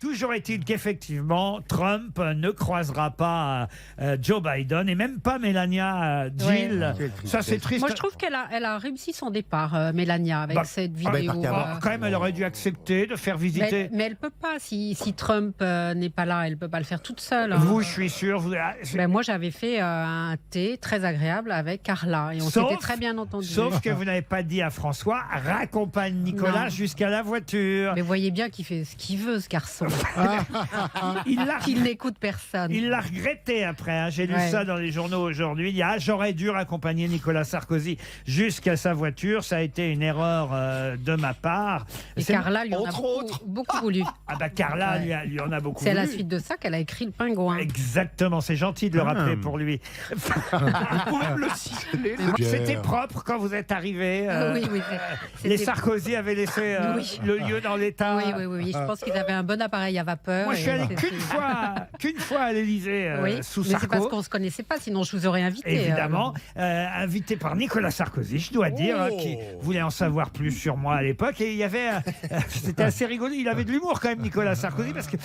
Toujours est-il qu'effectivement, Trump ne croisera pas Joe Biden et même pas Melania Gill. Ouais. Ça, c'est triste. Moi, je trouve qu'elle a réussi son départ, Mélania, avec cette vidéo. Quand même, elle aurait dû accepter de faire visiter. Mais elle peut pas. Si Trump n'est pas là, elle peut pas le faire toute seule. Vous, je suis sûr. Moi, j'avais fait un thé très agréable avec Carla et on s'était très bien entendu. Sauf que vous n'avez pas dit à François, raccompagne Nicolas jusqu'à la voiture. Mais voyez bien qu'il fait ce qu'il veut, ce garçon. Il n'écoute personne. Il l'a regretté après. Hein. J'ai lu ça dans les journaux aujourd'hui. Il dit j'aurais dû raccompagner Nicolas Sarkozy jusqu'à sa voiture. Ça a été une erreur de ma part. Et Carla lui en a beaucoup voulu. Ah bah Carla lui en a beaucoup voulu. C'est à la suite de ça qu'elle a écrit Le Pingouin. Exactement. C'est gentil de le rappeler pour lui. Vous pouvez me le signaler. C'était propre quand vous êtes arrivé. Oui. Les Sarkozy avaient laissé le lieu dans l'état. Oui. Je pense qu'ils avaient un bon appareil à vapeur. Moi, je suis allé qu'une fois à l'Élysée sous mais Sarko. c'est parce qu'on ne se connaissait pas, sinon je vous aurais invité. Évidemment, invité par Nicolas Sarkozy, je dois dire, qui voulait en savoir plus sur moi à l'époque. Et il y avait, c'était assez rigolo. Il avait de l'humour quand même, Nicolas Sarkozy, parce que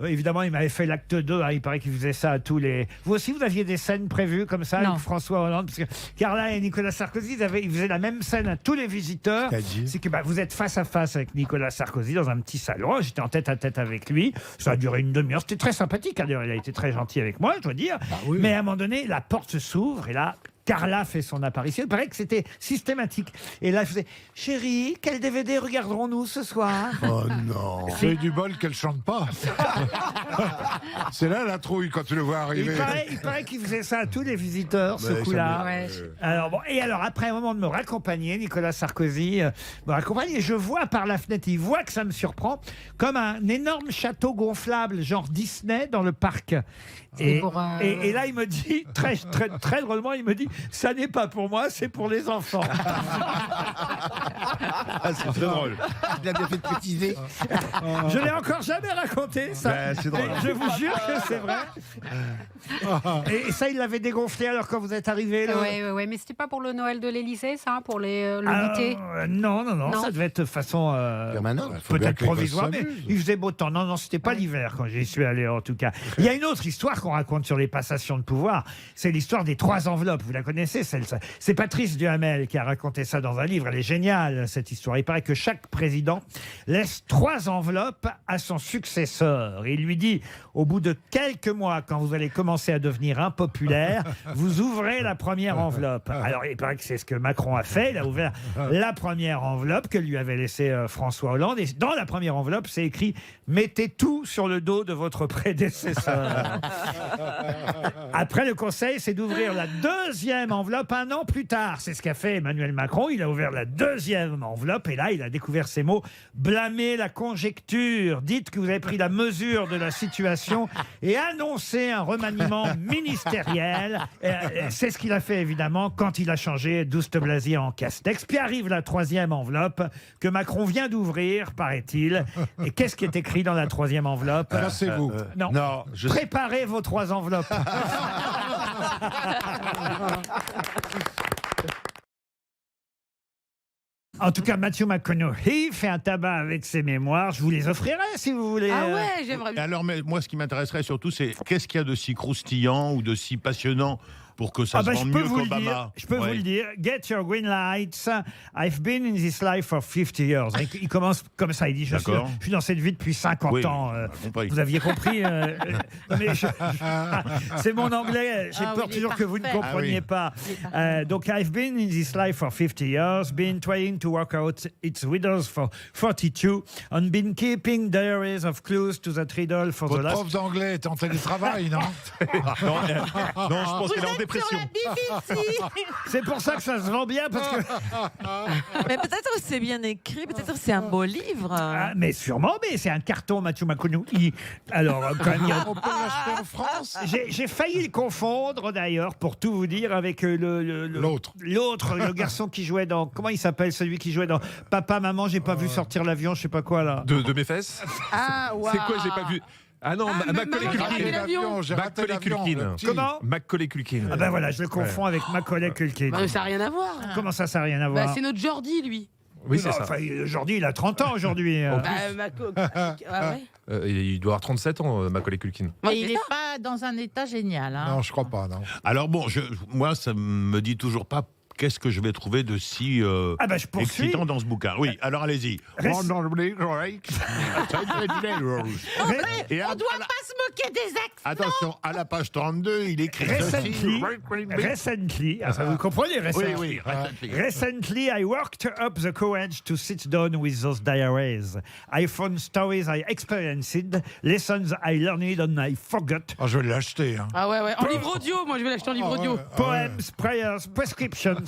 évidemment, il m'avait fait l'acte 2. Hein, il paraît qu'il faisait ça à tous les. Vous aussi, vous aviez des scènes prévues comme ça avec François Hollande, parce que Carla et Nicolas Sarkozy, ils faisaient la même scène à tous les visiteurs. C'est que vous êtes face à face avec Nicolas Sarkozy dans un petit salon. J'étais en tête à tête avec lui. Ça a duré une demi-heure. C'était très sympathique. Hein, d'ailleurs, il a été très gentil avec moi, je dois dire. Mais à un moment donné, la porte s'ouvre et là, Carla fait son apparition. Il paraît que c'était systématique. Et là, je faisais chérie, quel DVD regarderons-nous ce soir? Oh non. C'est du bol qu'elle chante pas. C'est là la trouille quand tu le vois arriver. Il paraît qu'il faisait ça à tous les visiteurs, ce coup-là. Alors, après un moment de me raccompagner, Nicolas Sarkozy me raccompagne et je vois par la fenêtre, il voit que ça me surprend, comme un énorme château gonflable, genre Disney, dans le parc. Et là, il me dit, très drôlement, il me dit, ça n'est pas pour moi, c'est pour les enfants. C'est très drôle. Il a bien fait de préciser. Je l'ai encore jamais raconté, ça. C'est drôle. Je vous jure que c'est vrai. Et ça, il l'avait dégonflé alors quand vous êtes arrivé. Oui, mais c'était pas pour le Noël de l'Élysée, ça, pour le goûter. Non, ça devait être de façon peut-être provisoire, mais il faisait beau temps. Non, c'était pas l'hiver quand j'y suis allé en tout cas. Il y a une autre histoire qu'on raconte sur les passations de pouvoir, c'est l'histoire des 3 enveloppes. Vous la connaissez, celle-là? C'est Patrice Duhamel qui a raconté ça dans un livre. Elle est géniale, cette histoire. Il paraît que chaque président laisse 3 enveloppes à son successeur. Et il lui dit, au bout de quelques mois, quand vous allez commencer à devenir impopulaire, vous ouvrez la première enveloppe. Alors, il paraît que c'est ce que Macron a fait. Il a ouvert la première enveloppe que lui avait laissée François Hollande. Et dans la première enveloppe, c'est écrit « Mettez tout sur le dos de votre prédécesseur ». Après, le conseil, c'est d'ouvrir la deuxième enveloppe 1 an plus tard. C'est ce qu'a fait Emmanuel Macron. Il a ouvert la deuxième enveloppe et là, il a découvert ces mots. Blâmez la conjecture. Dites que vous avez pris la mesure de la situation et annoncez un remaniement ministériel. C'est ce qu'il a fait, évidemment, quand il a changé Douste Blazy en Castex. Puis arrive la 3e enveloppe que Macron vient d'ouvrir, paraît-il. Et qu'est-ce qui est écrit dans la 3e enveloppe? Cassez-vous. Non. Préparez vos 3 enveloppes. En tout cas, Matthew McConaughey fait un tabac avec ses mémoires. Je vous les offrirai si vous voulez. Ah ouais, j'aimerais bien. Alors, moi, ce qui m'intéresserait surtout, c'est qu'est-ce qu'il y a de si croustillant ou de si passionnant pour que ça se vende mieux qu'Obama. Je peux vous le dire. Get your green lights. I've been in this life for 50 years. Il commence comme ça. Il dit, je suis dans cette vie depuis 50 ans. Vous aviez compris c'est mon anglais. J'ai peur toujours que vous ne compreniez pas. Donc, I've been in this life for 50 years, been trying to work out its riddles for 42, and been keeping diaries of clues to that riddle for the last... Votre prof d'anglais est en télétravail, non? Non, je pense qu'elle est en dépression. C'est pour ça que ça se vend bien, parce que... Mais peut-être que c'est bien écrit, peut-être que c'est un beau livre. Mais sûrement, mais c'est un carton, Matthew McConaughey. Alors, quand même, on peut l'acheter en France. J'ai failli le confondre, d'ailleurs, pour tout vous dire, avec l'autre, le garçon qui jouait dans... Comment il s'appelle, celui qui jouait dans Papa, Maman, j'ai pas vu sortir l'avion, je sais pas quoi, là. De mes fesses. C'est quoi, j'ai pas vu? Ah non, Macaulay Culkin. Comment? Macaulay Culkin. Ah ben voilà, je le confonds avec Macaulay Culkin. Ça n'a rien à voir. Comment ça n'a rien à voir? C'est notre Jordi, lui. Oui, c'est ça. Enfin, aujourd'hui, il a 30 ans aujourd'hui. Il doit avoir 37 ans, Macaulay Culkin. Mais il n'est pas dans un état génial. Hein. Non, je crois pas, non. Alors bon, moi, ça me dit toujours pas qu'est-ce que je vais trouver de si je poursuis. excitant dans ce bouquin. Oui, alors allez-y. André, on doit pas se moquer des accents. Attention, à la page 32, il écrit ceci. Recently, vous comprenez, recently. Oui, recently. Recently, I worked up the courage to sit down with those diaries. I found stories I experienced, lessons I learned and I forgot. Je vais l'acheter. Hein. Ah ouais. En livre audio, moi je vais l'acheter en livre audio. Poems, prayers, prescriptions.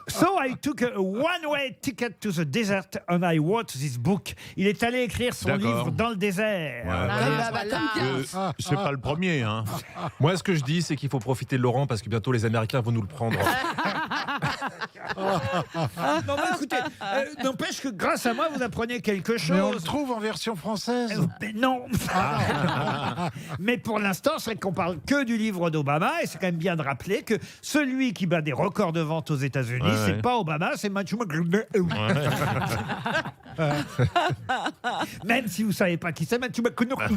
So I took a one-way ticket to the desert and I wrote this book. Il est allé écrire son livre dans le désert. C'est pas le premier, hein. Moi, ce que je dis, c'est qu'il faut profiter de Laurent parce que bientôt les Américains vont nous le prendre. Non, mais écoutez, n'empêche que grâce à moi, vous apprenez quelque chose. Mais on le trouve en version française. Mais non. Mais pour l'instant, c'est qu'on parle que du livre d'Obama, et c'est quand même bien de rappeler que celui qui bat des records de vente aux États-Unis, c'est pas Obama, c'est Matthew McConaughey. Même si vous savez pas qui c'est, Matthew McConaughey.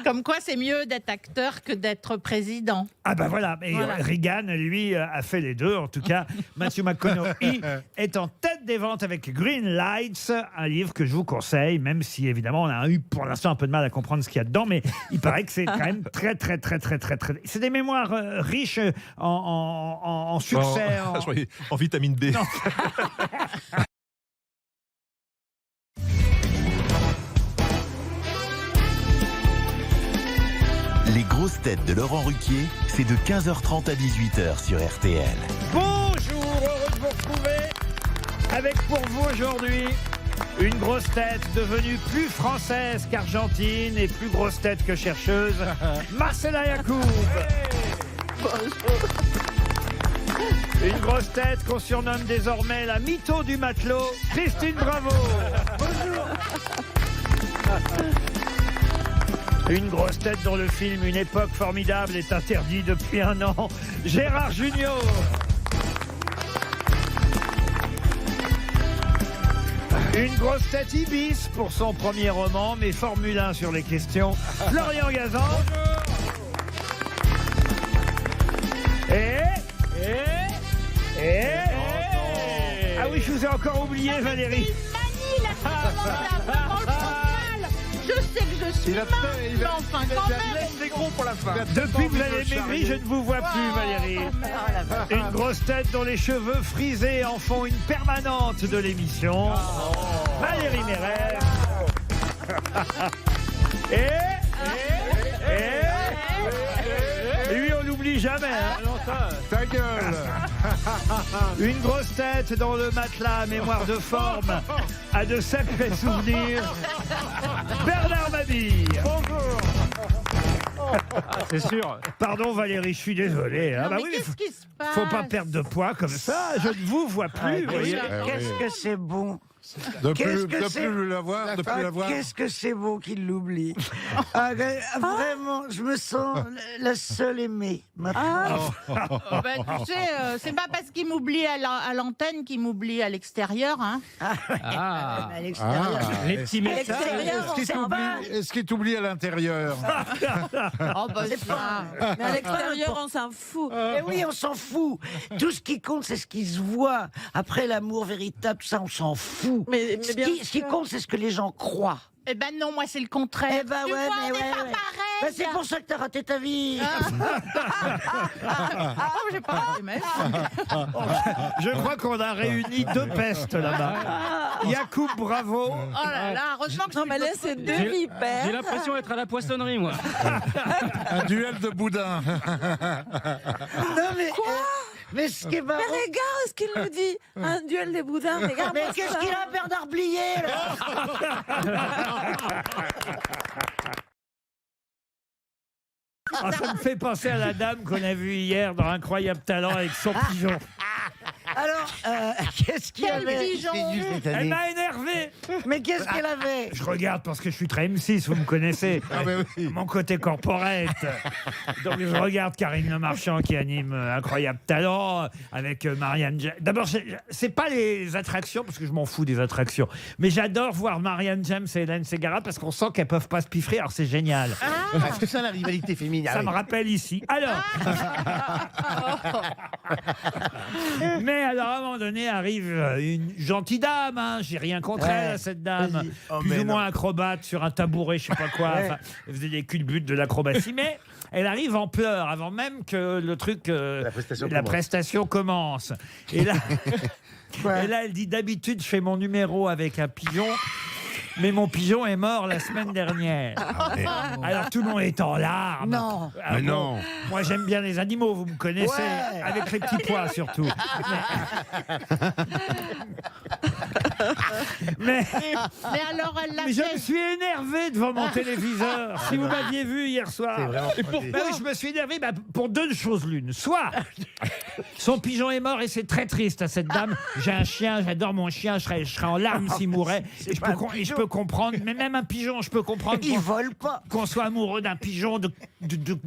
Comme quoi, c'est mieux d'être acteur que d'être président. Ah ben voilà, et Reagan, lui, a fait les deux. En tout cas, Matthew McConaughey est en tête des ventes avec Green Lights, un livre que je vous conseille, même si évidemment on a eu pour l'instant un peu de mal à comprendre ce qu'il y a dedans, mais il paraît que c'est quand même très. C'est des mémoires riches en succès. En vitamine B. Les grosses têtes de Laurent Ruquier, c'est de 15h30 à 18h sur RTL. Bonjour, heureux de vous retrouver avec pour vous aujourd'hui une grosse tête devenue plus française qu'argentine et plus grosse tête que chercheuse, Marcella Yacoub. Une grosse tête qu'on surnomme désormais la mytho du matelot, Christine Bravo. Bonjour. Une grosse tête dont le film Une époque formidable est interdit depuis un an, Gérard Jugnot. Une grosse tête Ibis pour son premier roman, mais Formule 1 sur les questions, Florian Gazan. Ah oui, je vous ai encore oublié, Valérie. Je sais que je suis mince, mais enfin quand même. Depuis que vous avez maigri, je ne vous vois plus, Valérie. Une grosse tête dont les cheveux frisés en font une permanente de l'émission, Valérie Mérès. Lui, on l'oublie jamais. Ta gueule. Une grosse tête dans le matelas, mémoire de forme, a de sacrés souvenirs, Bernard Mabille. Bonjour. C'est sûr. Pardon Valérie, je suis désolé. Non, mais qu'est-ce qui se passe? Faut pas perdre de poids comme ça, je ne vous vois plus. Vous voyez. Qu'est-ce que c'est bon. De plus la voir. Qu'est-ce que c'est beau qu'il l'oublie. Vraiment, je me sens la seule aimée. Maintenant. Tu sais, c'est pas parce qu'il m'oublie à l'antenne qu'il m'oublie à l'extérieur. Hein. À l'extérieur. Les petits messages. Est-ce qu'il t'oublie à l'intérieur? C'est pas. Mais à l'extérieur, on s'en fout. Mais oui, on s'en fout. Tout ce qui compte, c'est ce qui se voit. Après l'amour véritable, tout ça, on s'en fout. Mais bien Ce qui compte, c'est ce que les gens croient. Eh ben non, moi c'est le contraire. Eh ben tu ouais, vois, mais on n'est ouais, pas ouais. pareil. Ben, c'est pour ça que t'as raté ta vie. J'ai pas raté ma vie. Je crois qu'on a réuni deux pestes là-bas. Yacoub Bravo. Oh là là, heureusement que Non, mais là, c'est deux vipères. J'ai l'impression d'être à la poissonnerie, moi. Un duel de boudin. Non mais. Mais ce qui est marrant. Mais regarde ce qu'il nous dit. Un duel des boudins, regarde. Mais qu'est-ce qu'il a, Bernard Blier Ça me fait penser à la dame qu'on a vue hier dans Incroyable Talent avec son pigeon. Alors, qu'est-ce qu'il y Quel avait pigeon. Elle m'a énervé. Mais qu'est-ce qu'elle avait? Je regarde parce que je suis très M6, vous me connaissez. Mon côté corporate. Donc je regarde Karine Le Marchand qui anime Incroyable Talent avec Marianne James. D'abord, c'est pas les attractions, parce que je m'en fous des attractions. Mais j'adore voir Marianne James et Hélène Ségara parce qu'on sent qu'elles peuvent pas se piffrer. Alors c'est génial. Est-ce que ça, la rivalité féminine? Ça me rappelle ici. Alors. Mais alors, à un moment donné, arrive une gentille dame. Hein, j'ai rien contre elle, cette dame. Plus ou moins acrobate sur un tabouret, je sais pas quoi. Enfin, elle faisait des culbutes de l'acrobatie. Mais elle arrive en pleurs avant même que le truc, la prestation commence. Et là, et là, elle dit d'habitude, je fais mon numéro avec un pigeon. Mais mon pigeon est mort la semaine dernière. Alors tout le monde est en larmes. Non. Ah, Mais bon, non. moi j'aime bien les animaux, vous me connaissez. Ouais. Avec les petits pois surtout. Mais alors, elle l'a je me fait. suis énervé devant mon téléviseur. Si vous m'aviez vu hier soir. C'est vraiment Bah oui, je me suis énervé pour deux choses l'une. Soit son pigeon est mort et c'est très triste à cette dame. J'ai un chien, j'adore mon chien, je serais en larmes s'il mourait. Et je peux comprendre, mais même un pigeon, je peux comprendre Il vole pas. qu'on soit amoureux d'un pigeon, de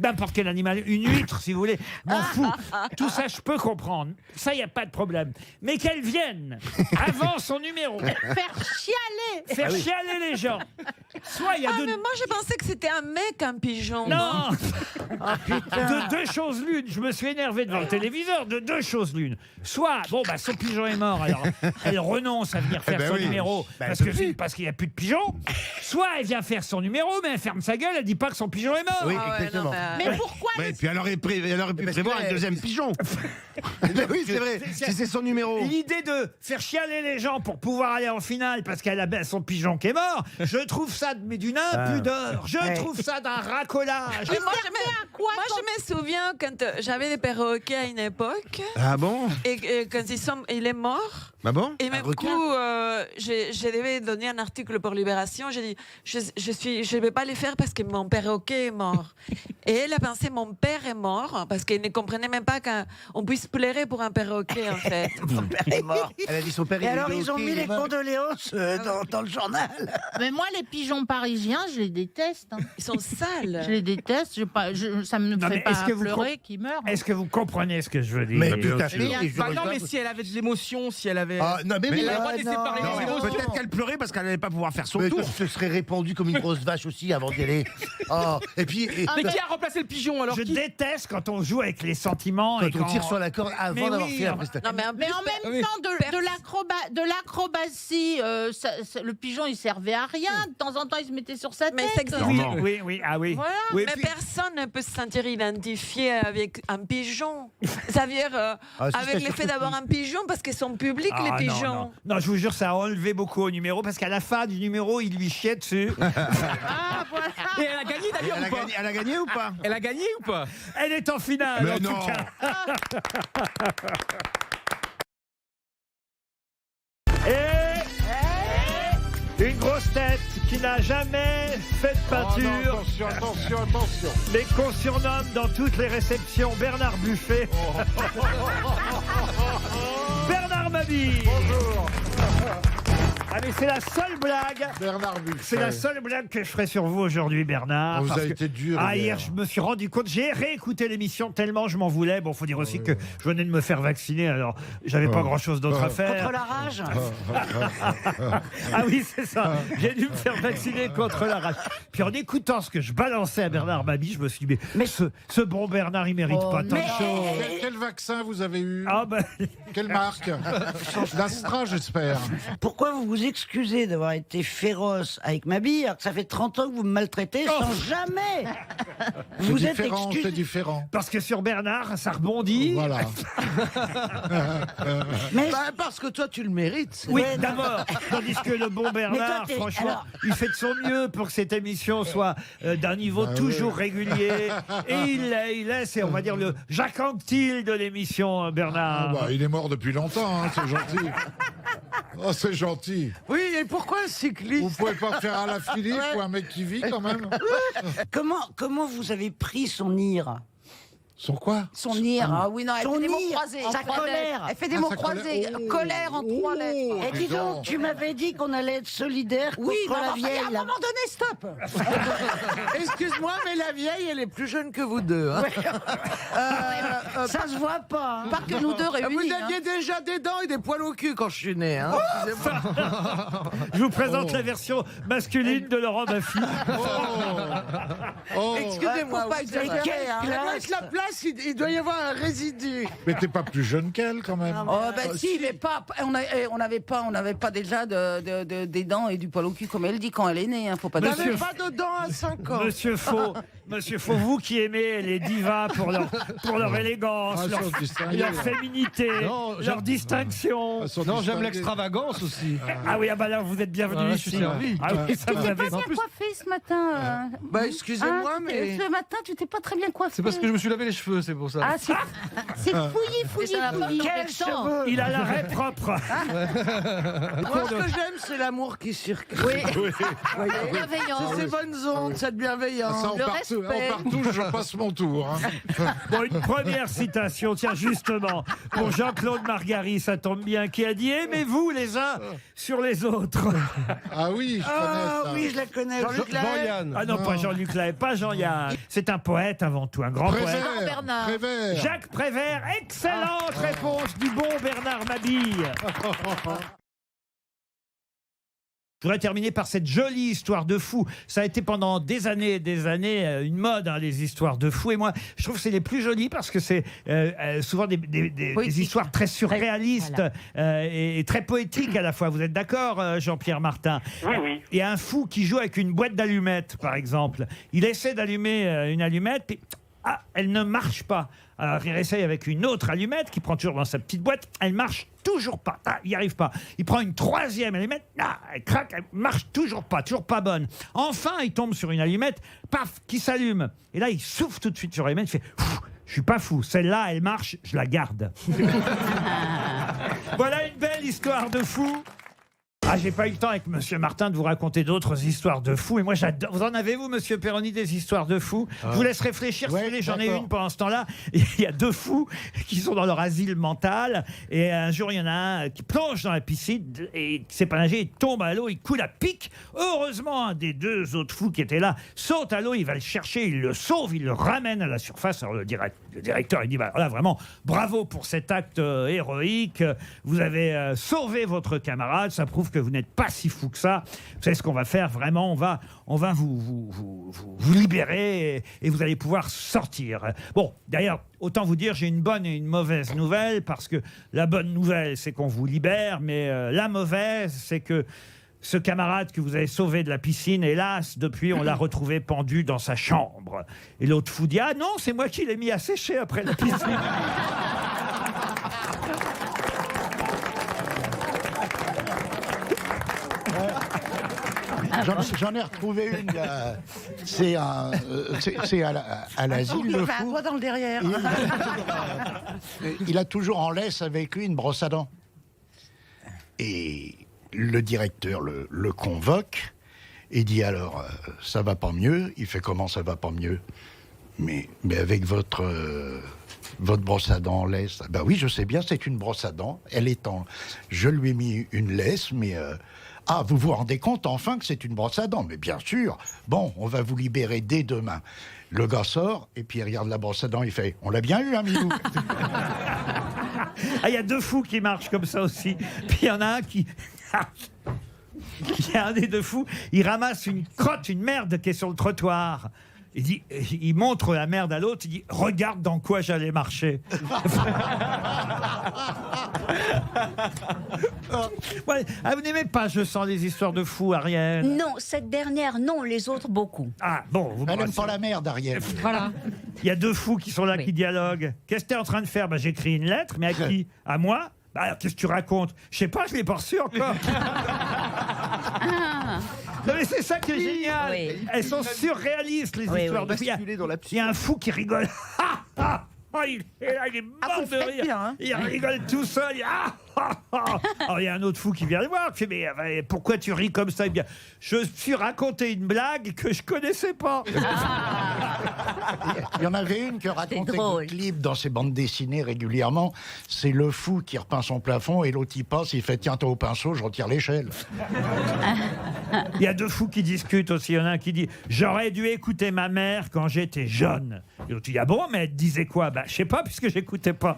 n'importe quel animal, une huître si vous voulez, m'en fous. Tout ça, je peux comprendre. Ça, il n'y a pas de problème. Mais qu'elle vienne avant son numéro. Faire chialer. Faire chialer les gens. Soit il y a mais moi, je pensais que c'était un mec, un pigeon. Non. De deux choses l'une. Je me suis énervé devant le téléviseur. De deux choses l'une. Soit, bon, bah, son pigeon est mort, alors elle renonce à venir faire son numéro parce qu'il n'y a plus de pigeon. Soit elle vient faire son numéro, mais elle ferme sa gueule, elle dit pas que son pigeon est mort. Oui, exactement. Mais pourquoi Et puis elle aurait pu prévoir un deuxième pigeon. Oui, c'est vrai. Si c'est son numéro. L'idée de faire chialer les gens pour pouvoir aller en finale parce qu'elle a son pigeon qui est mort, je trouve ça mais d'une impudeur. Je trouve ça d'un racolage. Mais moi, je me souviens quand j'avais des perroquets à une époque. Ah bon? Et quand il est mort. Ah bon? Et même coup, je devais donner un article pour Libération. J'ai dit, je ne vais pas le faire parce que mon perroquet est mort. Et elle a pensé, mon père est mort, parce qu'elle ne comprenait même pas qu'on puisse pleurer pour un perroquet, en fait. Mon père est mort. Elle a dit son père. Et alors, ils ont mis les condoléances dans le journal. Mais moi, les pigeons parisiens, je les déteste. Hein. Ils sont sales. Je les déteste. Ça me fait pas pleurer qu'ils meurent. Est-ce que vous comprenez ce que je veux dire? Mais tout à fait. Non, mais si elle avait de l'émotion, si elle avait. Ah, non, mais Elle a le droit de laisser parler les émotions. peut-être qu'elle pleurait parce qu'elle n'allait pas pouvoir faire son tour. Se serait répandu comme une grosse vache aussi avant d'y aller. Oh, et puis. Mais qui a remplacé le pigeon alors? Je déteste quand on joue avec les sentiments. Quand on tire sur la corde avant d'avoir fait la prestation. Non, mais en même temps, de l'acrobatie, le pigeon, il servait à rien. De temps en temps, il se mettait sur sa tête. Mais c'est Oui, ah oui. Voilà. Oui, mais puis- personne ne peut se sentir identifié avec un pigeon. Ça veut dire avec le fait d'avoir un pigeon parce qu'ils sont publics, Ah, les non, pigeons. non. Non, je vous jure, ça a enlevé beaucoup au numéro parce qu'à la fin du numéro, il lui chiait dessus. Ah, voilà. Et elle a gagné d'ailleurs ou pas? Elle a gagné ou pas? Elle a gagné ou pas? Elle est en finale, Mais en non. tout cas. Et une grosse tête qui n'a jamais fait de peinture, Attention. mais qu'on surnomme dans toutes les réceptions Bernard Buffet. Bernard Mabille. Bonjour. Ah mais c'est la seule blague. Bernard Buffet. C'est la seule blague que je ferai sur vous aujourd'hui, Bernard. Vous parce avez que- été dur. Ah, hier, je me suis rendu compte, j'ai réécouté l'émission tellement je m'en voulais. Bon, faut dire aussi que je venais de me faire vacciner, alors j'avais pas grand-chose d'autre à faire. Contre la rage. Ah oui, c'est ça. J'ai dû me faire vacciner contre la rage. Puis en écoutant ce que je balançais à Bernard Mabille, je me suis dit, mais ce bon Bernard, il mérite pas tant de choses. Quel vaccin vous avez eu? Ah ben, Quelle marque? L'Astra, j'espère. Pourquoi vous vous excusez d'avoir été féroce avec ma bille alors que ça fait 30 ans que vous me maltraitez sans jamais vous C'est êtes différent, c'est excusé? différent. parce que sur Bernard, ça rebondit. Voilà. Mais Parce que toi, tu le mérites. Oui, Ouais, non. d'abord. Tandis que le bon Bernard, t'es- franchement, alors- il fait de son mieux pour que cette émission soit d'un niveau Bah toujours oui. régulier. Et il est, c'est, on va dire, le Jacques Anquetil de l'émission, Ah Bernard. bah, il est mort depuis longtemps, hein, c'est gentil. Oh, c'est gentil. oui, et pourquoi un cycliste? Vous pouvez pas faire à la Philippe ou un mec qui vit quand même? Comment vous avez pris son ire? Son quoi? Son nir. Ah oui, non, elle Son fait des mots nir, croisés. sa en 3 lettres. colère. Elle fait des Ah, mots sa croisés. colère. Colère en 3 lettres. Et dis donc, tu m'avais dit qu'on allait être solidaire Oui, contre mais la enfin, vieille. à un là. moment donné, stop. Excuse-moi, mais la vieille, elle est plus jeune que vous deux. Hein. Ça se voit pas. Hein. Pas que nous deux réunis. Vous aviez déjà des dents et des poils au cul quand je suis né. Hein. Je vous présente la version masculine de Laurent Baffy. Excusez-moi, faut pas vous avez exagérer, hein. La place, il doit y avoir un résidu. Mais t'es pas plus jeune qu'elle, quand même. Oh, ben si, il est pas. On n'avait pas déjà des dents et du poil au cul, comme elle dit, quand elle est née. Hein, faut pas. Vous Monsieur n'avez pas de dents à 5 ans. Monsieur Faux, vous qui aimez les divas pour leur élégance, Ah, leur, elles sont distinguées, leur là. féminité, Non, leur distinction. Elles sont Non, j'aime distinguées. l'extravagance aussi. Ah oui, ah bah là, vous êtes bienvenue Ah, je ici. suis servi. Ah oui, ça Tu vous t'es avez... pas bien coiffé ce matin. Bah, excusez-moi, Hein, mais. Ce matin, tu t'es pas très bien coiffé. C'est parce que je me suis lavé les cheveux, c'est pour ça. Ah, c'est fouillis. Quels cheveux. Il a l'arrêt propre. Moi, ce que j'aime, c'est l'amour qui circule. Oui. Bienveillant. C'est ces bonnes ondes, cette Ah, bienveillance. ça, on part tous, je passe mon tour. Hein. Bon, une première citation, tiens, justement, pour Jean-Claude Margarit, ça tombe bien, qui a dit « Aimez-vous les uns sur les autres Ah oui, je connais ça. Oui, je la connais. Jean-Luc Lahaye. Jean-Yann. ». Ah non, pas Jean-Luc Lahaye, pas Jean-Yann. C'est un poète avant tout, un grand poète. Prévert. Jacques Prévert, excellente réponse du bon Bernard Mabille. Je voudrais terminer par cette jolie histoire de fou. Ça a été pendant des années et des années une mode, hein, les histoires de fous. Et moi, je trouve que c'est les plus jolies parce que c'est souvent des histoires très surréalistes et très poétiques à la fois. Vous êtes d'accord, Jean-Pierre Martin? Oui. Il y a un fou qui joue avec une boîte d'allumettes, par exemple. Il essaie d'allumer une allumette, puis elle ne marche pas. Alors il essaye avec une autre allumette qui prend toujours dans sa petite boîte. Elle marche toujours pas. Il n'y arrive pas. Il prend une troisième allumette. Elle craque. Elle marche toujours pas bonne. Enfin, il tombe sur une allumette, paf, qui s'allume. Et là, il souffle tout de suite sur l'allumette. Il fait je suis pas fou. Celle-là, elle marche. Je la garde. Voilà une belle histoire de fou. Ah, j'ai pas eu le temps avec Monsieur Martin de vous raconter d'autres histoires de fous. Et moi, j'adore. Vous en avez, vous, Monsieur Perroni, des histoires de fous? Je vous laisse réfléchir. Ouais, si vous voulez, j'en ai d'accord. une pendant ce temps-là. Il y a deux fous qui sont dans leur asile mental. Et un jour, il y en a un qui plonge dans la piscine et qui sait pas nager. Il tombe à l'eau, il coule à pic. Heureusement, un des deux autres fous qui étaient là saute à l'eau. Il va le chercher, il le sauve, il le ramène à la surface. Alors, le directeur, il dit bah, là, vraiment, bravo pour cet acte héroïque. Vous avez sauvé votre camarade. Ça prouve que vous n'êtes pas si fou que ça. Vous savez ce qu'on va faire, vraiment, on va vous libérer et vous allez pouvoir sortir. Bon, d'ailleurs, autant vous dire, j'ai une bonne et une mauvaise nouvelle, parce que la bonne nouvelle, c'est qu'on vous libère, mais la mauvaise, c'est que ce camarade que vous avez sauvé de la piscine, hélas, depuis, on l'a retrouvé pendu dans sa chambre. Et l'autre fou dit « Ah non, c'est moi qui l'ai mis à sécher après la piscine !» J'en ai retrouvé une. C'est à l'asile, Il le avait un fou. doigt dans le derrière. Il a toujours en laisse avec lui une brosse à dents. Et le directeur le convoque et dit alors, ça va pas mieux? Il fait comment ça va pas mieux? Mais avec votre brosse à dents en laisse. Ben oui, je sais bien, c'est une brosse à dents. Elle est en. Je lui ai mis une laisse, mais. Ah, vous vous rendez compte enfin que c'est une brosse à dents? Mais bien sûr. Bon, on va vous libérer dès demain. Le gars sort et puis il regarde la brosse à dents. Il fait, on l'a bien eu, hein, Milou? Ah, il y a deux fous qui marchent comme ça aussi. Puis il y en a un qui... Il y a un des deux fous, il ramasse une crotte, une merde qui est sur le trottoir. Il montre la merde à l'autre, il dit « Regarde dans quoi j'allais marcher. » Ouais. Ah, vous n'aimez pas, je sens, les histoires de fous, Ariel? Non, cette dernière, non, les autres, beaucoup. Ah, bon, vous Elle n'aime pas la merde, Ariel. Voilà. Il y a deux fous qui sont là, qui dialoguent. Qu'est-ce que tu es en train de faire? J'écris une lettre, mais à qui? À moi? Alors, qu'est-ce que tu racontes? Je sais pas, je l'ai pas reçu encore. Non, mais c'est ça qui est génial. Oui. Elles sont surréalistes, les histoires de fous. Il y a un fou qui rigole. il est mort de rire. bien, hein. Il rigole tout seul. Alors, il y a un autre fou qui vient le voir. Qui fait, mais pourquoi tu ris comme ça? Eh bien, je me suis raconté une blague que je connaissais pas. Il y en avait une que racontait Gottlieb dans ses bandes dessinées régulièrement. C'est le fou qui repeint son plafond et l'autre il passe, il fait tiens, toi au pinceau, je retire l'échelle. Il y a deux fous qui discutent aussi. Il y en a un qui dit j'aurais dû écouter ma mère quand j'étais jeune. Et l'autre dit ah bon, mais elle disait quoi? Je sais pas puisque j'écoutais pas.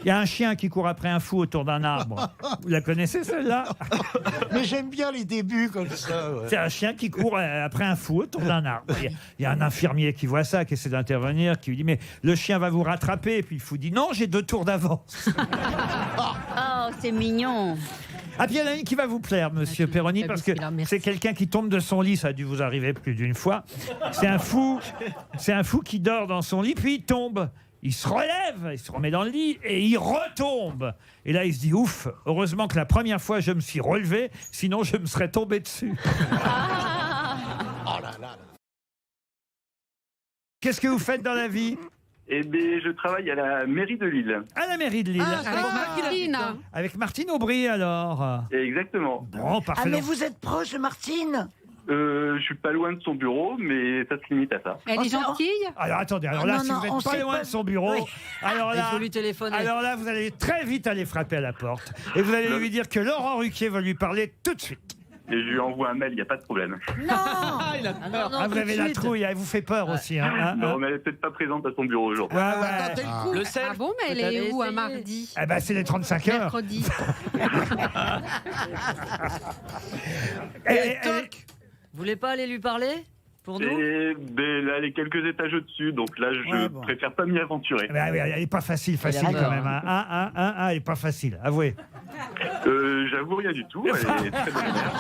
Il y a un chien qui court après un fou autour d'un arbre. Vous la connaissez celle-là? Mais j'aime bien les débuts comme ça. Ouais. C'est un chien qui court après un fou autour d'un arbre. Il y a un infirmier qui voit ça, qui essaie d'intervenir, qui lui dit mais le chien va vous rattraper. Et puis le fou dit non, j'ai 2 tours d'avance. Oh, c'est mignon. Ah, puis il y en a une qui va vous plaire, monsieur Perroni, parce que c'est quelqu'un qui tombe de son lit. Ça a dû vous arriver plus d'une fois. C'est un fou qui dort dans son lit, puis il tombe. Il se relève, il se remet dans le lit et il retombe. Et là, il se dit ouf, heureusement que la première fois je me suis relevé, sinon je me serais tombé dessus. Oh là là. Qu'est-ce que vous faites dans la vie? Eh bien, je travaille à la mairie de Lille. À la mairie de Lille. Avec Martine. Avec Martine Aubry, alors. Exactement. Bon, parfait. Ah, mais vous êtes proche de Martine? Je suis pas loin de son bureau, mais ça se limite à ça. Elle est gentille? Alors attendez, alors là, non, si non, vous on n'êtes pas sait loin pas. de son bureau, Oui. alors là, Il faut lui téléphoner. alors là, vous allez très vite aller frapper à la porte. Et vous allez lui dire que Laurent Ruquier va lui parler tout de suite. Et je lui envoie un mail, il n'y a pas de problème. Non. Vous avez la trouille, elle vous fait peur aussi. Hein, Non, mais elle n'est peut-être pas présente à son bureau aujourd'hui. Ouais, ouais. Le sel. Ah bon, mais elle est où à mardi? Eh ben, c'est les 35 heures. Mercredi. Vous voulez pas aller lui parler pour nous? Et ben, là, elle est quelques étages au-dessus, donc là, je préfère pas m'y aventurer. Eh ben, elle n'est pas facile quand même. Hein. Elle n'est pas facile, avouez. J'avoue rien du tout. Elle est très bonne mère.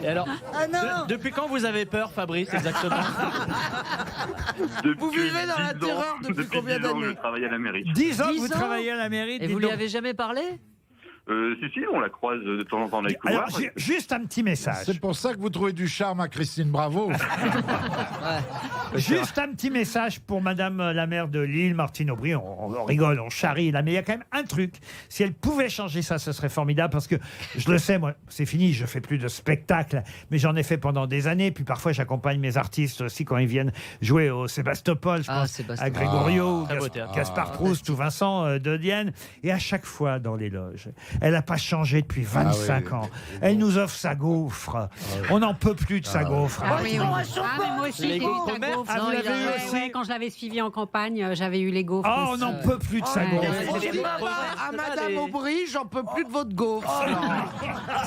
Et alors, Ah non. depuis quand vous avez peur, Fabrice, exactement? Vous vivez dans la terreur depuis combien d'années? Je travaille à la mairie. 10 ans que vous travaillez à la mairie. Et vous lui avez jamais parlé? Si, on la croise de temps en temps dans les couloirs. Alors, juste un petit message. C'est pour ça que vous trouvez du charme à Christine Bravo. Juste un petit message pour Madame la maire de Lille, Martine Aubry. On rigole, on charrie là, mais il y a quand même un truc. Si elle pouvait changer ça, ce serait formidable parce que je le sais, moi, c'est fini, je fais plus de spectacles, mais j'en ai fait pendant des années. Puis parfois, j'accompagne mes artistes aussi quand ils viennent jouer au Sébastopol, je pense à Grégorio, Gaspard Proust ou Vincent de Dienne. Et à chaque fois dans les loges, elle n'a pas changé depuis 25 ans. Elle nous offre sa gaufre. On n'en peut plus de sa gaufre. Ah oui, moi aussi, j'ai eu gaufres sa gaufre. Ah, vous l'avez eu aussi? Ouais, quand je l'avais suivi en campagne, j'avais eu les gaufres. Oh, on n'en peut plus de sa gaufre. À Madame Aubry, j'en peux plus de votre gaufre.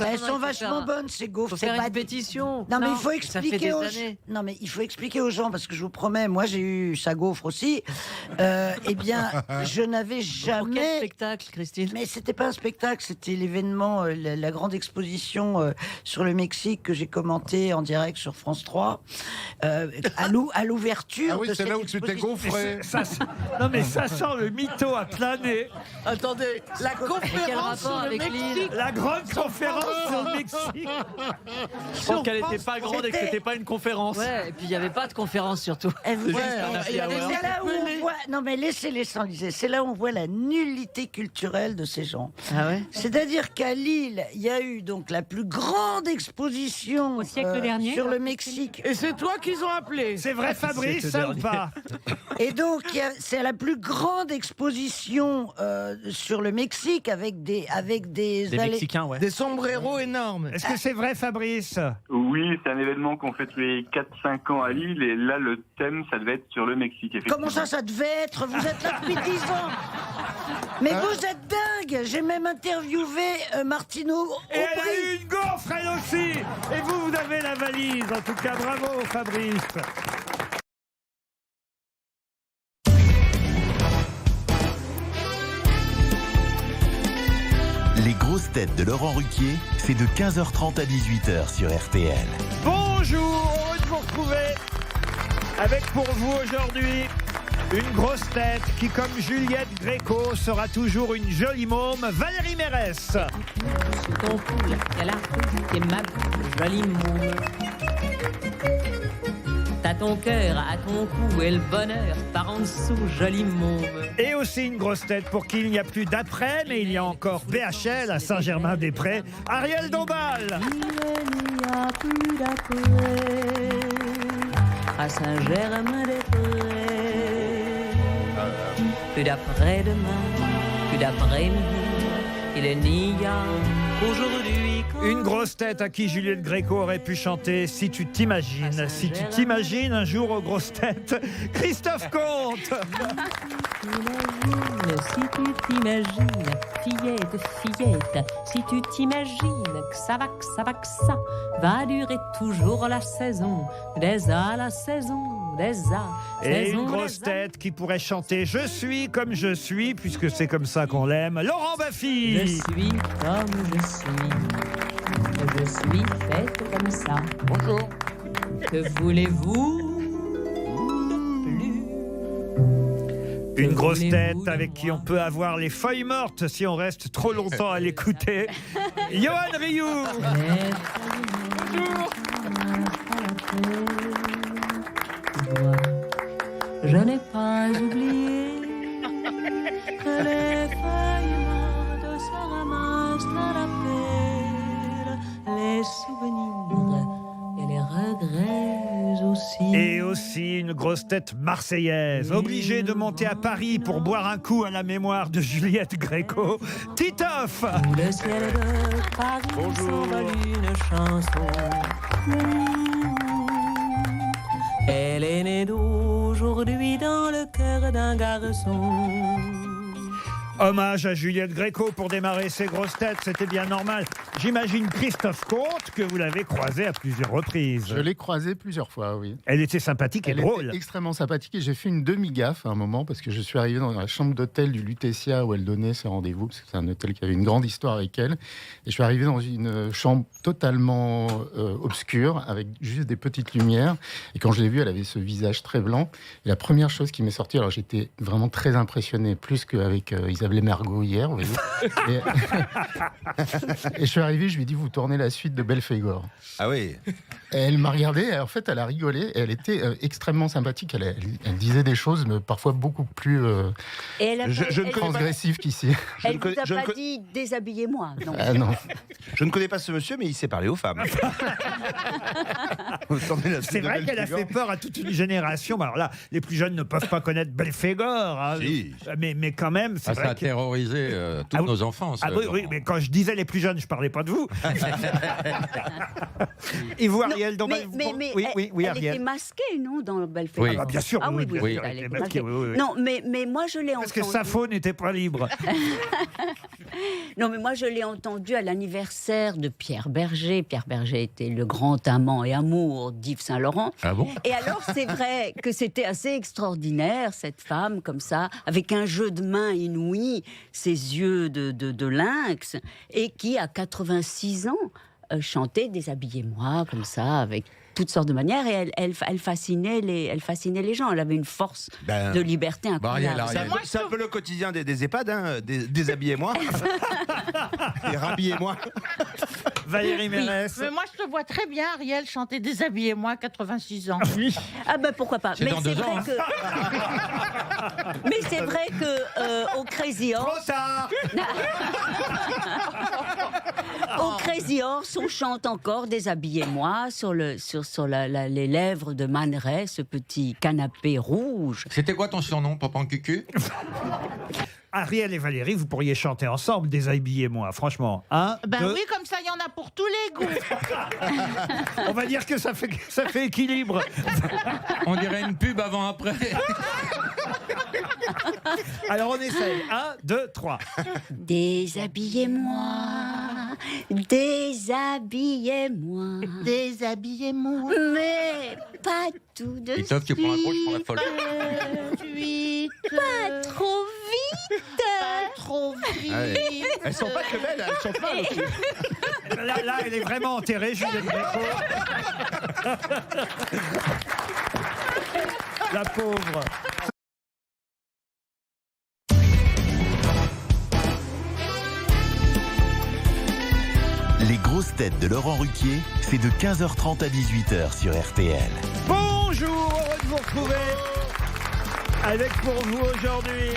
Elles sont vachement bonnes, ces gaufres. Faut faire une pétition. Non, mais il faut ça fait expliquer des aux années. Non, mais il faut expliquer aux gens parce que je vous promets, moi j'ai eu sa gaufre aussi. Eh bien, je n'avais Pour quel jamais. spectacle, Christine? Mais c'était pas un spectacle, c'était l'événement, la grande exposition sur le Mexique que j'ai commenté en direct sur France 3 à l'ouverture. Ah oui, de c'est cette là où tu t'es exposition. gonfré. Non, mais ça sent le mytho à plein nez. Attendez, la conférence sur le Mexique. La grande conférence sur le Mexique. Je pense qu'elle n'était pas grande et que c'était pas une conférence. Ouais, et puis il n'y avait pas de conférence surtout. C'est C'est là où on voit. Non, mais laissez-les s'enliser. C'est là où on voit la nullité culturelle de ces gens. Ah ouais. C'est-à-dire qu'à Lille, il y a eu donc la plus grande exposition Au siècle dernier. sur le Mexique. Et c'est toi qu'ils ont appelé. C'est vrai, Fabrice, ça ou pas? Et donc, c'est la plus grande exposition sur le Mexique avec des Mexicains, ouais. Des sombreros énormes. Est-ce que c'est vrai, Fabrice? Oui, c'est un événement qu'on fait tous les 4-5 ans à Lille, et là, le thème, ça devait être sur le Mexique, effectivement. Comment ça devait être? Vous êtes là depuis 10 ans. Mais vous êtes dingue. J'ai même interviewé Martine Aubry. Et elle a eu une gaufre, elle aussi. Et vous avez la valise. En tout cas, bravo, Fabrice. Les grosses têtes de Laurent Ruquier, c'est de 15h30 à 18h sur RTL. Bonjour, heureux de vous retrouver avec pour vous aujourd'hui une grosse tête qui, comme Juliette Gréco, sera toujours une jolie môme, Valérie Mérès. Ton poule, qu'elle a, qui est ma jolie môme. à ton cœur, à ton cou, et le bonheur par en dessous, joli môme. Et aussi une grosse tête pour qui il n'y a plus d'après, mais il y a encore BHL à Saint-Germain-des-Prés, Ariel Dombal. Il n'y a plus d'après à Saint-Germain-des-Prés. Plus d'après-demain, plus d'après-midi, il n'y a aujourd'hui. Une grosse tête à qui Juliette Gréco aurait pu chanter Si tu t'imagines. Si tu t'imagines un jour aux grosses têtes, Christophe Comte. Si tu t'imagines, fillette, si tu t'imagines que ça va durer toujours la saison, la saison, Et une grosse tête qui pourrait chanter Je suis comme je suis, puisque c'est comme ça qu'on l'aime, Laurent Baffy. Je suis comme je suis faite comme ça. Bonjour. Que voulez-vous? Une grosse tête avec qui on peut avoir les feuilles mortes si on reste trop longtemps à l'écouter. Johan Rioux. Je n'ai pas oublié que les feuilles mortes se ramassent à la pelle, les souvenirs et les regrets aussi. Et aussi une grosse tête marseillaise, obligée de monter à Paris pour boire un coup à la mémoire de Juliette Gréco, Titoff. Le ciel de Paris s'envole une chanson. Elle est née d'aujourd'hui dans le cœur d'un garçon. Hommage à Juliette Gréco pour démarrer ses grosses têtes, c'était bien normal. J'imagine Christophe Comte que vous l'avez croisé à plusieurs reprises. Je l'ai croisée plusieurs fois, oui. Elle était sympathique et drôle. Elle était extrêmement sympathique et j'ai fait une demi-gaffe à un moment parce que je suis arrivé dans la chambre d'hôtel du Lutetia où elle donnait ses rendez-vous, parce que c'est un hôtel qui avait une grande histoire avec elle. Et je suis arrivé dans une chambre totalement obscure avec juste des petites lumières. Et quand je l'ai vue, elle avait ce visage très blanc. Et la première chose qui m'est sortie, alors j'étais vraiment très impressionné, plus qu'avec Isabelle Mergo hier, vous voyez. Et je suis arrivé, je lui ai dit, vous tournez la suite de Belphégor. Ah oui. Et elle m'a regardé, et en fait, elle a rigolé, et elle était extrêmement sympathique. Elle disait des choses, mais parfois beaucoup plus transgressives qu'ici. Elle ne vous a pas dit déshabillez-moi. Non. Ah non. Je ne connais pas ce monsieur, mais il sait parler aux femmes. C'est vrai qu'elle a fait peur à toute une génération. Alors là, les plus jeunes ne peuvent pas connaître Belphégor, hein, si. mais quand même, c'est vrai ça a terrorisé toute nos enfances. Oui, mais quand je disais les plus jeunes, je parlais pas de vous. Et vous, Ariel, dans mais oui, elle Ariel. était masquée, non, dans Belphégor? Oui, bien sûr. Ah oui, elle était masquée. Non, mais moi, je l'ai entendu. Parce que Sappho n'était pas libre. Non, mais moi, je l'ai entendu à l'anniversaire de Pierre Berger. Pierre Berger était le grand amant et amour d'Yves Saint-Laurent. Ah bon? Et alors, c'est vrai que c'était assez extraordinaire, cette femme, comme ça, avec un jeu de main inouï, ses yeux de lynx, et qui, à 86 ans, chantait Déshabillez-moi, comme ça, avec toutes sortes de manières, et elle fascinait les gens. Elle avait une force de liberté incroyable. C'est un peu le quotidien des EHPAD, hein, déshabillez-moi. Et rhabillez-moi. Valérie Mérès. Mais moi, je te vois très bien, Ariel, chanter Déshabillez-moi, 86 ans. Ah ben pourquoi pas. C'est dans 2 ans. Mais c'est vrai que au Crazy Horse. Trop tard. Au Crazy Horse, on chante encore Déshabillez-moi sur les lèvres de Man Ray, ce petit canapé rouge. C'était quoi ton surnom, Papa Cucu? Ariel et Valérie, vous pourriez chanter ensemble Déshabillez-moi, franchement. Oui, comme ça, il y en a pour tous les goûts. On va dire que ça fait équilibre. On dirait une pub avant-après. Alors on essaye. 1, 2, 3. Déshabillez-moi, déshabillez-moi, Déshabillez-moi. mais pas tout de suite. Christophe, tu prends un gros, je prends la folle. Pas trop vite. Pas trop vite. Ouais. Elles sont pas que belles, elles sont pas aussi. Là, elle est vraiment enterrée, Juliette Gréco. La pauvre. Les grosses têtes de Laurent Ruquier, c'est de 15h30 à 18h sur RTL. Bonjour bonjour, heureux de vous retrouver. Avec pour vous aujourd'hui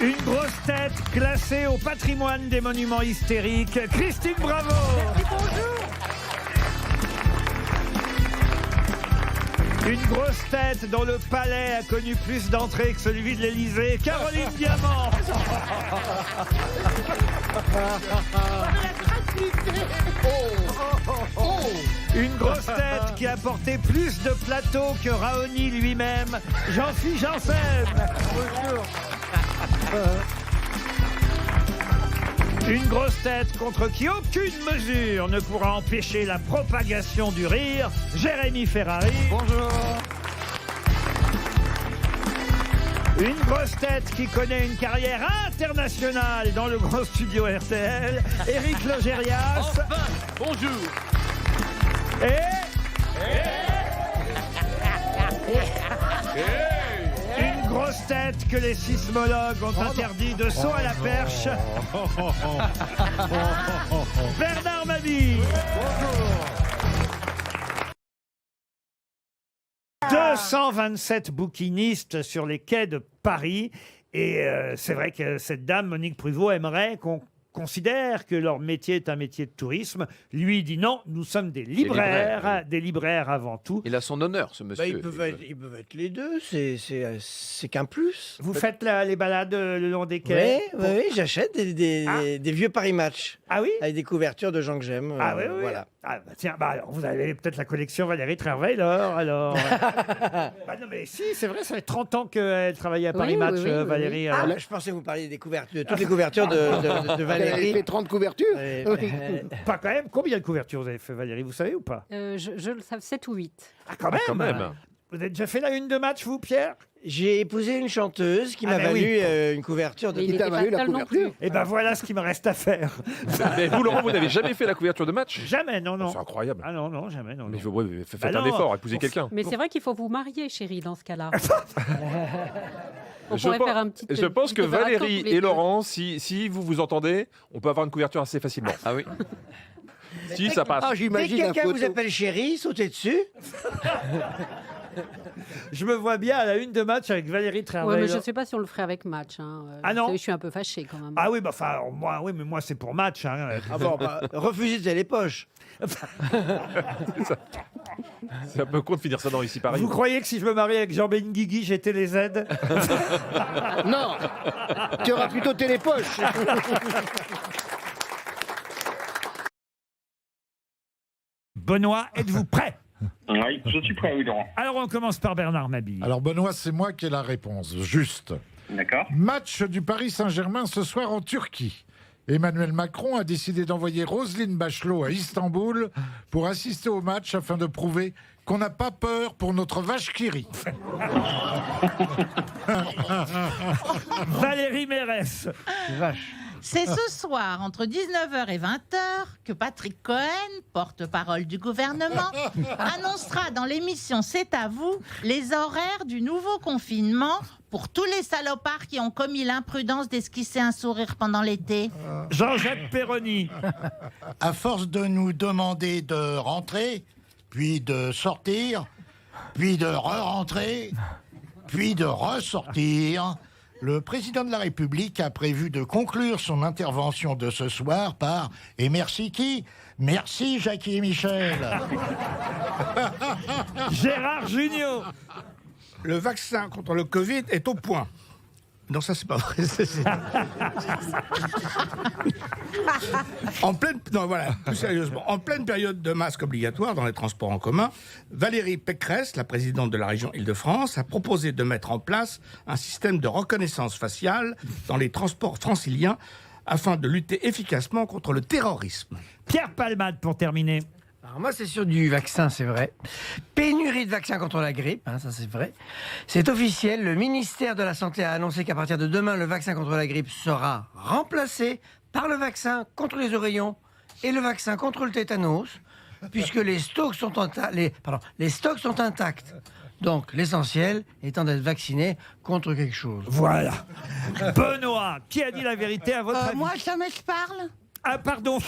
une grosse tête classée au patrimoine des monuments hystériques, Christine Bravo. Une grosse tête dont le palais a connu plus d'entrées que celui de l'Élysée, Caroline Diamant. Une grosse tête qui a porté plus de plateaux que Raoni lui-même, Jean-Philippe Janssen. Bonjour. Une grosse tête contre qui aucune mesure ne pourra empêcher la propagation du rire, Jérémy Ferrari. Bonjour. Une grosse tête qui connaît une carrière internationale dans le grand studio RTL, Éric Logérias. Enfin, bonjour. Une grosse tête que les sismologues ont interdit de saut à la perche, Bernard Mabille. 227 bouquinistes sur les quais de Paris. Et c'est vrai que cette dame, Monique Pruvot, aimerait qu'on considère que leur métier est un métier de tourisme. Lui dit non, nous sommes des libraires avant tout. Il a son honneur, ce monsieur. Ils peuvent être les deux, c'est qu'un plus. Vous faites les balades le long des quais? Oui, j'achète des vieux Paris Match. Ah oui? Avec des couvertures de Jean que j'aime. Ah oui. Voilà. Ah, bah, tiens, alors, vous avez peut-être la collection Valérie Trierweiler, alors. Non mais si, c'est vrai, ça fait 30 ans qu'elle travaillait à Paris Match, Valérie. Là, je pensais que vous parliez des couvertures, toutes les couvertures de Valérie. Elle a fait 30 couvertures. Pas quand même. Combien de couvertures vous avez fait, Valérie, vous savez ou pas? Je le savais, 7 ou 8. Ah, quand même. Vous avez déjà fait la une de match, vous, Pierre? J'ai épousé une chanteuse qui m'a valu une couverture de... Mais il était pas seul non plus. Et ben voilà ce qu'il me reste à faire. Mais vous, Laurent, vous n'avez jamais fait la couverture de match? Jamais, non. C'est incroyable. Ah non, jamais, non. Mais faites un effort, épousez quelqu'un. Mais c'est vrai qu'il faut vous marier, chérie, dans ce cas-là. Je pense que Valérie et Laurent, si vous vous entendez, on peut avoir une couverture assez facilement. Ah oui. Si, ça passe. Dès que quelqu'un vous appelle chérie, sautez dessus. Je me vois bien à la une de match avec Valérie Trierweiler. Ouais, mais je ne sais pas si on le ferait avec match. Ah non? Je suis un peu fâchée quand même. Ah oui, bah enfin, moi c'est pour match. Refusez de les poches. C'est un peu con de finir ça dans Ici Paris. Vous croyez que si je me marie avec Jean Benguigui, j'ai les aides? Non, tu auras plutôt télépoche. Benoît, êtes-vous prêt? Oui, je suis prêt, oui, Laurent. Alors on commence par Bernard Mabille. Alors Benoît, c'est moi qui ai la réponse, juste. D'accord. Match du Paris Saint-Germain ce soir en Turquie. Emmanuel Macron a décidé d'envoyer Roselyne Bachelot à Istanbul pour assister au match afin de prouver qu'on n'a pas peur pour notre vache qui rit. Valérie Mérès. Vache. C'est ce soir, entre 19h et 20h, que Patrick Cohen, porte-parole du gouvernement, annoncera dans l'émission C'est à vous les horaires du nouveau confinement pour tous les salopards qui ont commis l'imprudence d'esquisser un sourire pendant l'été. Jean-Jacques Perroni. À force de nous demander de rentrer, puis de sortir, puis de re-rentrer, puis de ressortir, le président de la République a prévu de conclure son intervention de ce soir par « Et merci qui ? Merci Jackie et Michel !» Gérard Jugnot. Le vaccin contre le Covid est au point. Non, ça, c'est pas vrai. Plus sérieusement, en pleine période de masque obligatoire dans les transports en commun, Valérie Pécresse, la présidente de la région Île-de-France, a proposé de mettre en place un système de reconnaissance faciale dans les transports franciliens afin de lutter efficacement contre le terrorisme. Pierre Palmade pour terminer. Alors moi, c'est sur du vaccin, c'est vrai. Pénurie de vaccins contre la grippe, ça c'est vrai. C'est officiel, le ministère de la Santé a annoncé qu'à partir de demain, le vaccin contre la grippe sera remplacé par le vaccin contre les oreillons et le vaccin contre le tétanos, puisque les stocks sont intacts. Donc, l'essentiel étant d'être vacciné contre quelque chose. Voilà. Benoît, qui a dit la vérité à votre avis? Moi, jamais je parle. Ah, pardon.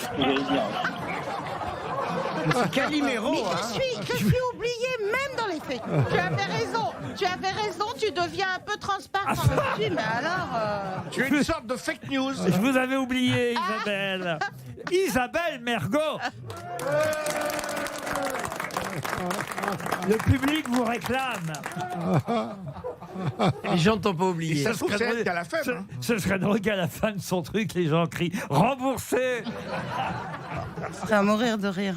C'est Calimero, Mais je suis oublié même fait. Tu avais raison, tu deviens un peu transparent aussi, mais alors... Tu es une sorte de fake news. Je vous avais oublié, Isabelle. Isabelle Mergo. Le public vous réclame. Les gens ne t'ont pas oublié. Ça se trouve, c'est elle qui a la faible. hein. Ce serait drôle qu'à la fin de son truc, les gens crient « Remboursé !» C'est à mourir de rire.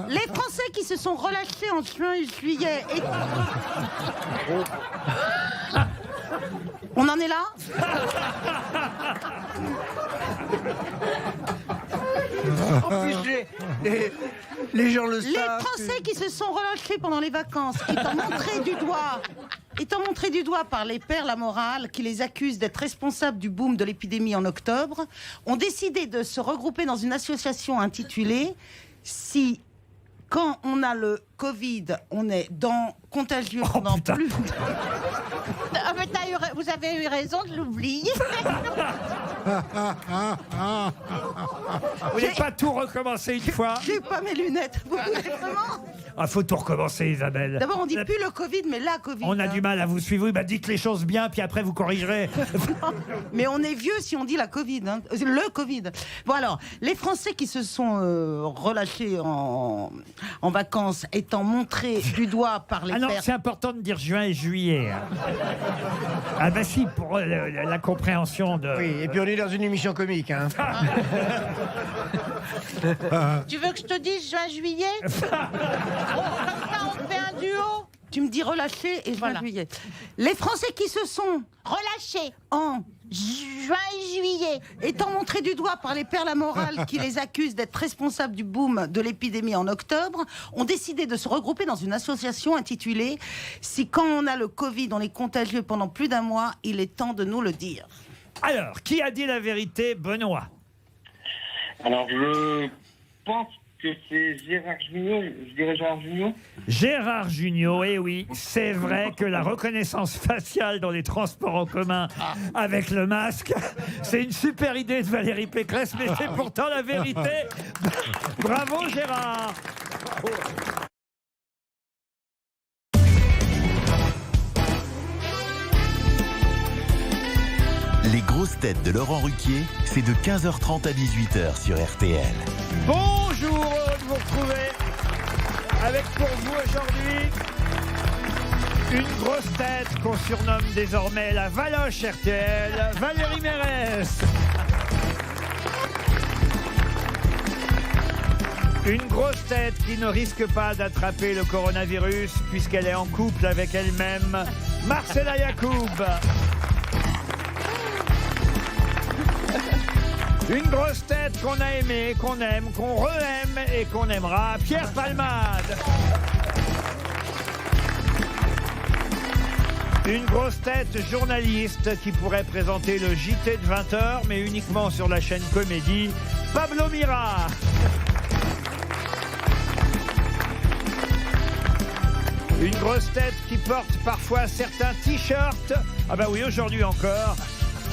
Les Français qui se sont relâchés en juin et juillet... On en est là? En plus, les gens le savent. Les Français qui se sont relâchés pendant les vacances, étant montrés du doigt par les pères la morale qui les accusent d'être responsables du boom de l'épidémie en octobre, ont décidé de se regrouper dans une association intitulée « Si, quand on a le Covid, on est contagieux pendant plus... » Ah, mais vous avez eu raison de l'oublier. Vous voulez pas tout recommencer une fois? J'ai pas mes lunettes. Vous voulez vraiment? Ah, faut tout recommencer, Isabelle. D'abord, on dit plus le Covid, mais la Covid. On a du mal à vous suivre. Oui, bah dites les choses bien, puis après vous corrigerez. Non, mais on est vieux si on dit la Covid. Hein. Le Covid. Bon alors, les Français qui se sont relâchés en vacances étant montrés du doigt par les Ah non, pères... c'est important de dire juin et juillet. Ah ben si, pour la compréhension de... Oui, et puis on est dans une émission comique. Hein. Tu veux que je te dise juin-juillet? Comme ça, on fait un duo. Tu me dis relâché et juin-juillet. Les Français qui se sont relâchés en juin et juillet, étant montrés du doigt par les pères la morale qui les accusent d'être responsables du boom de l'épidémie en octobre, ont décidé de se regrouper dans une association intitulée « Si quand on a le Covid, on est contagieux pendant plus d'un mois, il est temps de nous le dire ». Alors, qui a dit la vérité, Benoît? Alors, je pense que c'est Gérard Jugnot. Je dirais Gérard Jugnot. Gérard Jugnot, eh oui, c'est vrai que la reconnaissance faciale dans les transports en commun avec le masque, c'est une super idée de Valérie Pécresse, mais c'est pourtant la vérité. Bravo Gérard. Les grosses têtes de Laurent Ruquier, c'est de 15h30 à 18h sur RTL. Bonjour, heureux de vous retrouver avec pour vous aujourd'hui une grosse tête qu'on surnomme désormais la Valoche RTL, Valérie Mérès. Une grosse tête qui ne risque pas d'attraper le coronavirus puisqu'elle est en couple avec elle-même, Marcella Yacoub. Une grosse tête qu'on a aimée, qu'on aime, qu'on re-aime et qu'on aimera, Pierre Palmade. Une grosse tête journaliste qui pourrait présenter le JT de 20h, mais uniquement sur la chaîne Comédie, Pablo Mira. Une grosse tête qui porte parfois certains t-shirts, ah bah oui, aujourd'hui encore,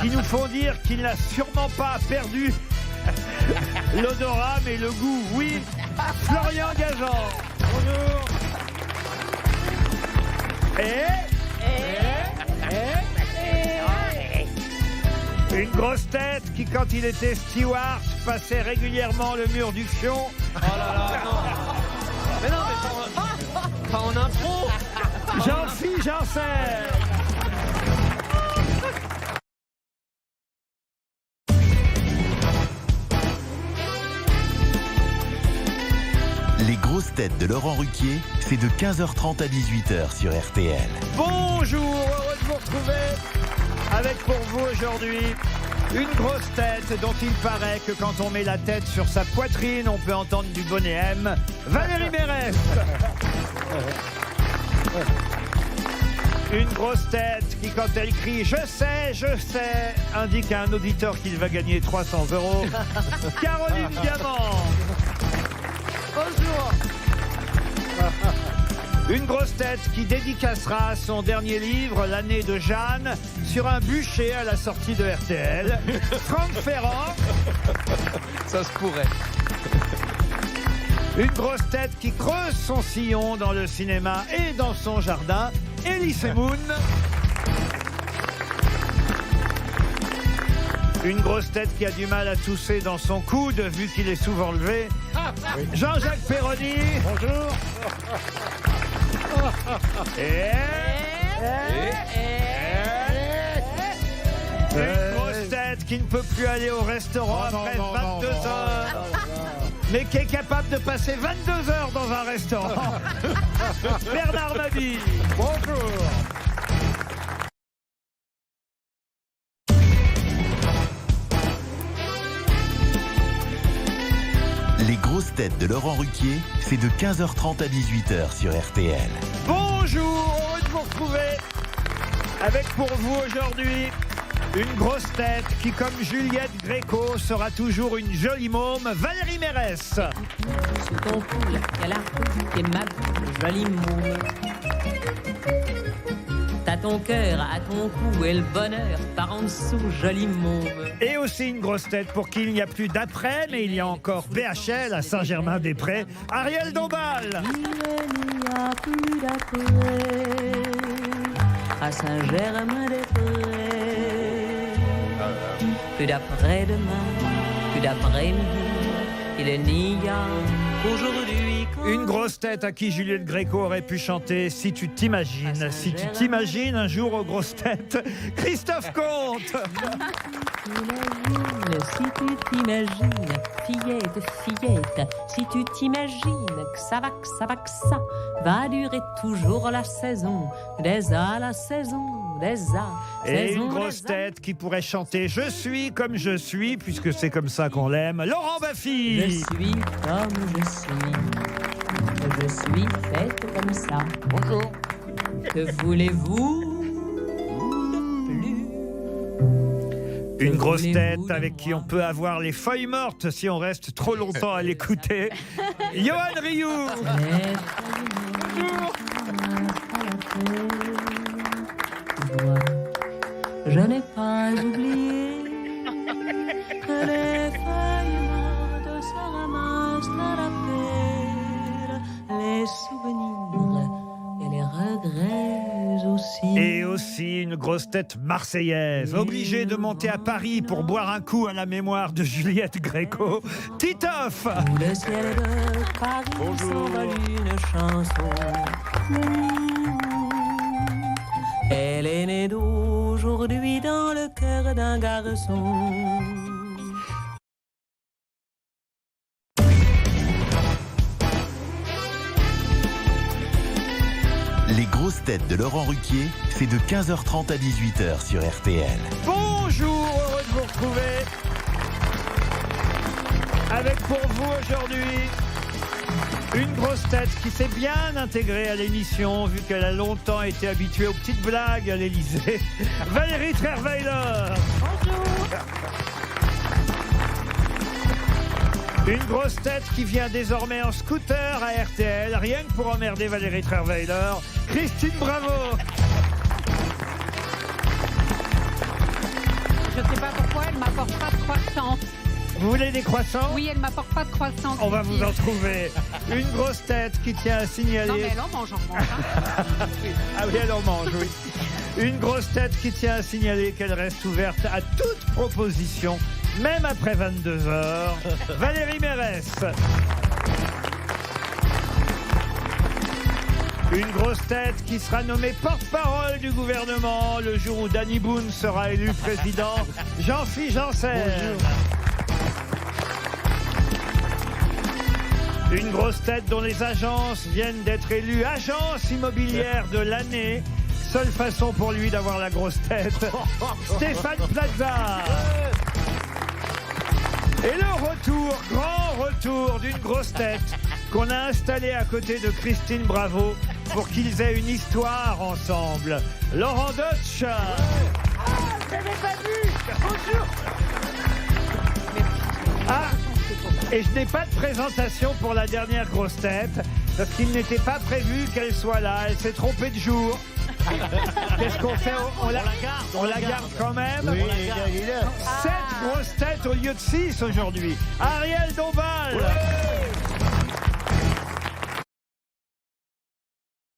qui nous font dire qu'il n'a sûrement pas perdu l'odorat, mais le goût. Oui, Florian Gazan. Bonjour. Une grosse tête qui, quand il était steward, passait régulièrement le mur du fion. Oh là là, non. Mais non, mais pas en intro. Jean-Philippe Janssen. Les grosses têtes de Laurent Ruquier, c'est de 15h30 à 18h sur RTL. Bonjour, heureux de vous retrouver avec pour vous aujourd'hui une grosse tête dont il paraît que quand on met la tête sur sa poitrine, on peut entendre du bonnet M, Valérie Mérès. Une grosse tête qui, quand elle crie « Je sais », indique à un auditeur qu'il va gagner 300 €. Caroline Diamant. Bonjour. Une grosse tête qui dédicacera son dernier livre, L'année de Jeanne, sur un bûcher à la sortie de RTL. Franck Ferrand. Ça se pourrait. Une grosse tête qui creuse son sillon dans le cinéma et dans son jardin, Elie Semoun. Une grosse tête qui a du mal à tousser dans son coude, vu qu'il est souvent levé, Jean-Jacques Perroni. Bonjour. Une grosse tête qui ne peut plus aller au restaurant après 22 heures. Mais qui est capable de passer 22 heures dans un restaurant. Bernard Mabille. Bonjour. Les grosses têtes de Laurent Ruquier, c'est de 15h30 à 18h sur RTL. Bonjour, heureux de vous retrouver. Avec pour vous aujourd'hui une grosse tête qui, comme Juliette Gréco, sera toujours une jolie môme, Valérie Mérès. Sous ton cou, il y a la roue qui est ma jolie môme. T'as ton cœur à ton cou et le bonheur par en dessous, jolie môme. Et aussi une grosse tête pour qui il n'y a plus d'après, mais il y a encore BHL à Saint-Germain-des-Prés, Ariel Dombal. Il n'y a plus d'après à Saint-Germain-des-Prés. Plus d'après-demain, plus d'après-midi, il n'y a aujourd'hui qu'un... Une grosse tête à qui Juliette Gréco aurait pu chanter Si tu t'imagines. Si tu t'imagines un jour aux grosses têtes, Christophe Comte. Si tu t'imagines, fillette, fillette, si tu t'imagines que ça va va durer toujours la saison, des à la saison, des à. Et une grosse tête qui pourrait chanter Je suis comme je suis, puisque c'est comme ça qu'on l'aime, Laurent Baffy. Je suis comme je suis faite comme ça. Bonjour. Que voulez-vous? Une grosse tête avec qui on peut avoir les feuilles mortes si on reste trop longtemps à l'écouter. Johan Rioux. Je n'ai pas oublié que les feuilles mortes se ramassent à la pelle, les souvenirs et les regrets aussi. Et aussi une grosse tête marseillaise, obligée de monter à Paris pour boire un coup à la mémoire de Juliette Gréco, Titoff. Sous le ciel de Paris s'envole une chanson. Elle est née d'aujourd'hui dans le cœur d'un garçon. Les grosses têtes de Laurent Ruquier, c'est de 15h30 à 18h sur RTL. Bonjour, heureux de vous retrouver. Avec pour vous aujourd'hui une grosse tête qui s'est bien intégrée à l'émission, vu qu'elle a longtemps été habituée aux petites blagues à l'Élysée. Valérie Trierweiler. Bonjour. Une grosse tête qui vient désormais en scooter à RTL, rien que pour emmerder Valérie Trierweiler, Christine Bravo. Je ne sais pas pourquoi, elle ne m'apporte pas de croissants. Vous voulez des croissants? Oui, elle ne m'apporte pas de croissants. On va vous en trouver. Une grosse tête qui tient à signaler... Non, mais elle en mange, hein. Ah oui, elle en mange, oui. Une grosse tête qui tient à signaler qu'elle reste ouverte à toute proposition, même après 22 heures. Valérie Mérès. Une grosse tête qui sera nommée porte-parole du gouvernement le jour où Danny Boone sera élu président. Jean-Philippe Janssen. Une grosse tête dont les agences viennent d'être élues agence immobilière de l'année. Seule façon pour lui d'avoir la grosse tête. Stéphane Plaza. Et le retour, grand retour d'une grosse tête qu'on a installée à côté de Christine Bravo pour qu'ils aient une histoire ensemble. Laurent Deutsch. Je n'avais pas vu. Bonjour. Ah, et je n'ai pas de présentation pour la dernière grosse tête, parce qu'il n'était pas prévu qu'elle soit là. Elle s'est trompée de jour. Qu'est-ce qu'on fait? On la garde quand même. Oui, 7 grosses têtes au lieu de 6 aujourd'hui. Ariel Dombal.